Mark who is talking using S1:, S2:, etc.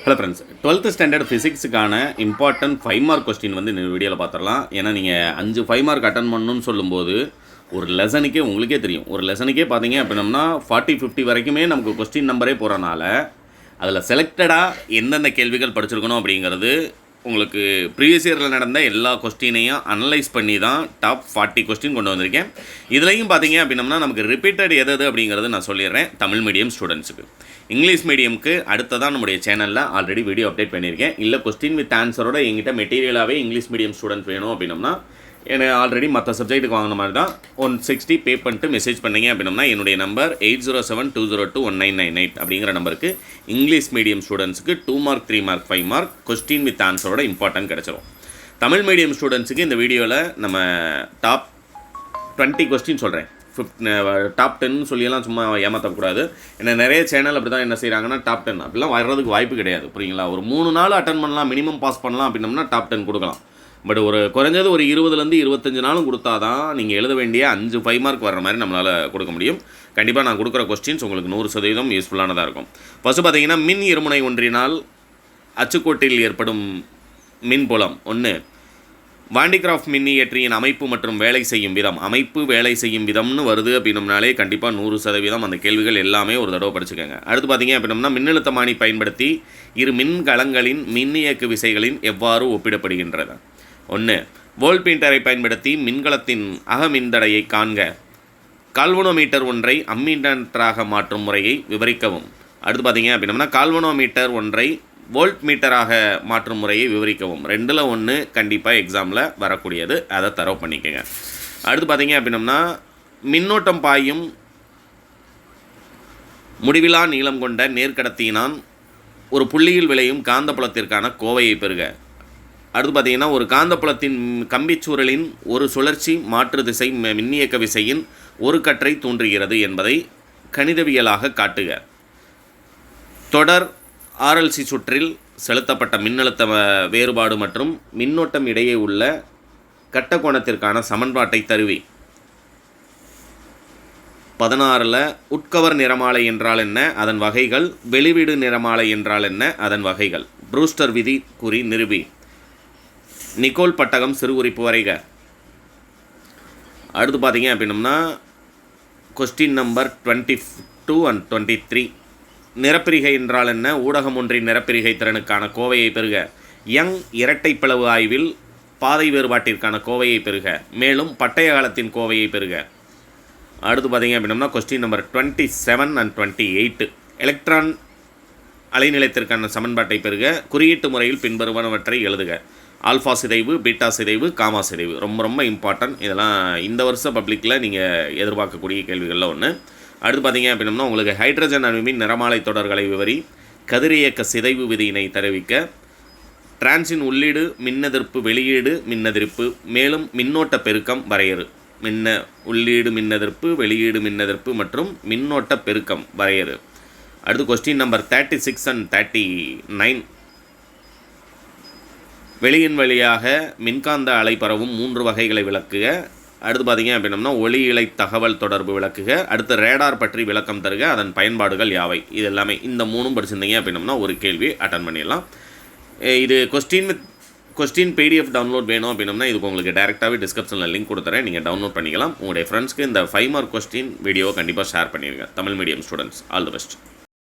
S1: Hello friends, 12th standard ஃபிசிக்ஸுக்கான important 5 mark question வந்து இந்த வீடியோவில் பார்த்துடலாம். ஏன்னா நீங்கள் 5 5 மார்க் அட்டன் பண்ணணும்னு சொல்லும்போது ஒரு லெசனுக்கே உங்களுக்கே தெரியும். ஒரு லெசனுக்கே பார்த்தீங்க அப்படின்னம்னா 40-50 வரைக்குமே நமக்கு கொஸ்டின் நம்பரே போகிறனால அதில் செலக்டடாக எந்தெந்த கேள்விகள் படிச்சிருக்கணும் அப்படிங்கிறது உங்களுக்கு ப்ரீவியஸ் இயரில் நடந்த எல்லா கொஸ்டினையும் அனலைஸ் பண்ணி தான் டாப் 40 கொஸ்டின் கொண்டு வந்திருக்கேன். இதுலையும் பார்த்தீங்க அப்படின்னம்னா நமக்கு ரிப்பீட்டட் எது அப்படிங்கிறது நான் சொல்லிடுறேன். தமிழ் மீடியம் ஸ்டூடெண்ட்ஸுக்கு, இங்கிலீஷ் மீடியமுக்கு அடுத்ததான் நம்முடைய சேனலில் ஆல்ரெடி வீடியோ அப்டேட் பண்ணியிருக்கேன். இல்லை கொஸ்டின் வித் ஆன்சரோட எங்கிட்ட மெட்டீரியலாகவே இங்கிலீஷ் மீடியம் ஸ்டூடெண்ட் வேணும் அப்படின்னம்னா எனக்கு ஆல்ரெடி மற்ற சப்ஜெக்ட்டுக்கு வாங்கின மாதிரி தான் 160 பே பண்ணிட்டு மெசேஜ் பண்ணிங்க அப்படின்னா என்னுடைய நம்பர் 8072021998 அப்படிங்கிற நம்பருக்கு இங்கிலீஷ் மீடியம் ஸ்டூடெண்ட்ஸுக்கு 2 mark 3 mark 5 mark question with ஆன்சரோட இம்பார்ட்டன்ட் கிடச்சிரும். தமிழ் மீடியம் ஸ்டூடெண்ட்ஸுக்கு இந்த வீடியோவில் நம்ம டாப் 20 கொஸ்டின் சொல்கிறேன். டாப் 10 சொல்லியெல்லாம் சும்மா ஏமாற்றக்கூடாது. ஏன்னா நிறைய சேனல் அப்படி தான் என்ன செய்கிறாங்கன்னா டாப் 10 அப்படிலாம் வர்றதுக்கு வாய்ப்பு கிடையாது. புரியுங்களா? ஒரு 3 நாள் அட்டன் பண்ணலாம், மினிமம் பாஸ் பண்ணலாம் அப்படின்னம்னா டாப் 10 கொடுக்கலாம். பட் ஒரு குறைஞ்சது ஒரு 20லேருந்து 25 நாளும் கொடுத்தா தான் நீங்கள் எழுத வேண்டிய 5 5 மார்க் வர்ற மாதிரி நம்மளால் கொடுக்க முடியும். கண்டிப்பாக நான் கொடுக்குற கொஸ்டின்ஸ் உங்களுக்கு 100% யூஸ்ஃபுல்லானதாக இருக்கும். ஃபஸ்ட்டு பார்த்தீங்கன்னா மின் இருமுனை ஒன்றினால் அச்சுக்கோட்டில் ஏற்படும் மின்புலம் 1. வாண்டிகிராஃப்ட் மின்னியற்றியின் அமைப்பு மற்றும் வேலை செய்யும் விதம். அமைப்பு வேலை செய்யும் விதம்னு வருது அப்படின்னம்னாலே கண்டிப்பாக 100% அந்த கேள்விகள் எல்லாமே ஒரு தடவை படிச்சுக்கோங்க. அடுத்து பார்த்தீங்க அப்படின்னம்னா மின்னழுத்தமானி பயன்படுத்தி இரு மின்கலங்களின் மின்னியக்கு விசைகளின் எவ்வாறு ஒப்பிடப்படுகின்றது. 1. வோல்ட்மீட்டரை பயன்படுத்தி மின்கலத்தின் அகமின்தடையை காண்க. கால்வனோமீட்டர் ஒன்றை அம்மீட்டராக மாற்றும் முறையை விவரிக்கவும். அடுத்து பார்த்தீங்க அப்படின்னா கால்வனோமீட்டர் ஒன்றை வோல்ட் மீட்டராக மாற்றும் முறையை விவரிக்கவும். 2ல் 1 கண்டிப்பாக எக்ஸாமில் வரக்கூடியது, அதை தரவு பண்ணிக்கோங்க. அடுத்து பார்த்தீங்க அப்படின்னம்னா மின்னோட்டம் பாயும் முடிவிலா நீளம் கொண்ட நேர்கடத்தியினான் ஒரு புள்ளியில் விளையும் காந்தப்புலத்திற்கான கோவையை பெறுக. அடுத்து பார்த்தீங்கன்னா ஒரு காந்தப்புலத்தின் கம்பிச்சூழலின் ஒரு சுழற்சி மாற்று திசை மின்னியக்க விசையின் ஒரு கற்றை தூண்டுகிறது என்பதை கணிதவியலாக காட்டுக. தொடர் ஆர்எல்சி சுற்றில் செலுத்தப்பட்ட மின்னழுத்த வேறுபாடு மற்றும் மின்னோட்டம் இடையே உள்ள கட்ட கோணத்திற்கான சமன்பாட்டை தருவி. 16ல் உட்கவர் நிறமாலை என்றால் என்ன, அதன் வகைகள். வெளிவீடு நிறமாலை என்றால் என்ன, அதன் வகைகள். ப்ரூஸ்டர் விதி கூறி நிறுவி. நிக்கோல் பட்டகம் சிறு குறிப்பு வரைக. அடுத்து பார்த்தீங்க அப்படின்னம்னா கொஸ்டின் நம்பர் 22 and 23. நிறப்பிரிகை என்றால் என்ன, ஊடகம் ஒன்றின் நிறப்பிரிகை திறனுக்கான கோவையை பெறுக. யங் இரட்டை பிளவு ஆய்வில் பாதை வேறுபாட்டிற்கான கோவையை பெறுக. மேலும் பட்டய காலத்தின் கோவையை பெறுக. அடுத்து பார்த்தீங்க அப்படின்னம்னா கொஸ்டின் நம்பர் 27 and 28. எலக்ட்ரான் அலைநிலையத்திற்கான சமன்பாட்டை பெறுக. குறியீட்டு முறையில் பின்வருவனவற்றை எழுதுக. ஆல்ஃபா சிதைவு, பீட்டா சிதைவு, காமா சிதைவு. ரொம்ப ரொம்ப இம்பார்ட்டன்ட். இதெல்லாம் இந்த வருஷ பப்ளிக்கில் நீங்கள் எதிர்பார்க்கக்கூடிய கேள்விகளில் ஒன்று. அடுத்து பார்த்தீங்க அப்படின்னம்னா உங்களுக்கு ஹைட்ரஜன் அணுவின் நிறமாலை தொடர்களை விவரி. கதிரியக்க சிதைவு விதியினை தெரிவிக்க. டிரான்ஸின் உள்ளீடு மின்னெதிர்ப்பு, வெளியீடு மின்னெதிர்ப்பு, மேலும் மின்னோட்ட பெருக்கம் வரையறு. உள்ளீடு மின்னெதிர்ப்பு, வெளியீடு மின்னெதிர்ப்பு மற்றும் மின்னோட்ட பெருக்கம் வரையறு. அடுத்து கொஸ்டின் நம்பர் 36 and 39. வெளியின் வழியாக மின்காந்த அலை பரவும் 3 வகைகளை விளக்குக. அடுத்து பார்த்தீங்க அப்படின்னம்னா ஒளி இழை தகவல் தொடர்பு விளக்குக. அடுத்து ரேடார் பற்றி விளக்கம் தருக. அதன் பயன்பாடுகள் யாவை. இது எல்லாமே இந்த 3 படிச்சிருந்தீங்க அப்படின்னம்னா ஒரு கேள்வி அட்டன் பண்ணிடலாம். இது கொஸ்டின் பிடிஎஃப் டவுன்லோட் வேணும் அப்படின்னம்னா இதுக்கு உங்களுக்கு டேரெக்டாகவே டிஸ்கிரிப்ஷனில் லிங்க் கொடுத்துறேன், நீங்கள் டவுன்லோட் பண்ணிக்கலாம். உங்களுடைய ஃப்ரெண்ட்ஸ்க்கு இந்த 5 மார்க் கொஸ்டின் வீடியோவை கண்டிப்பாக ஷேர் பண்ணிடுங்க. Tamil medium students, all the best.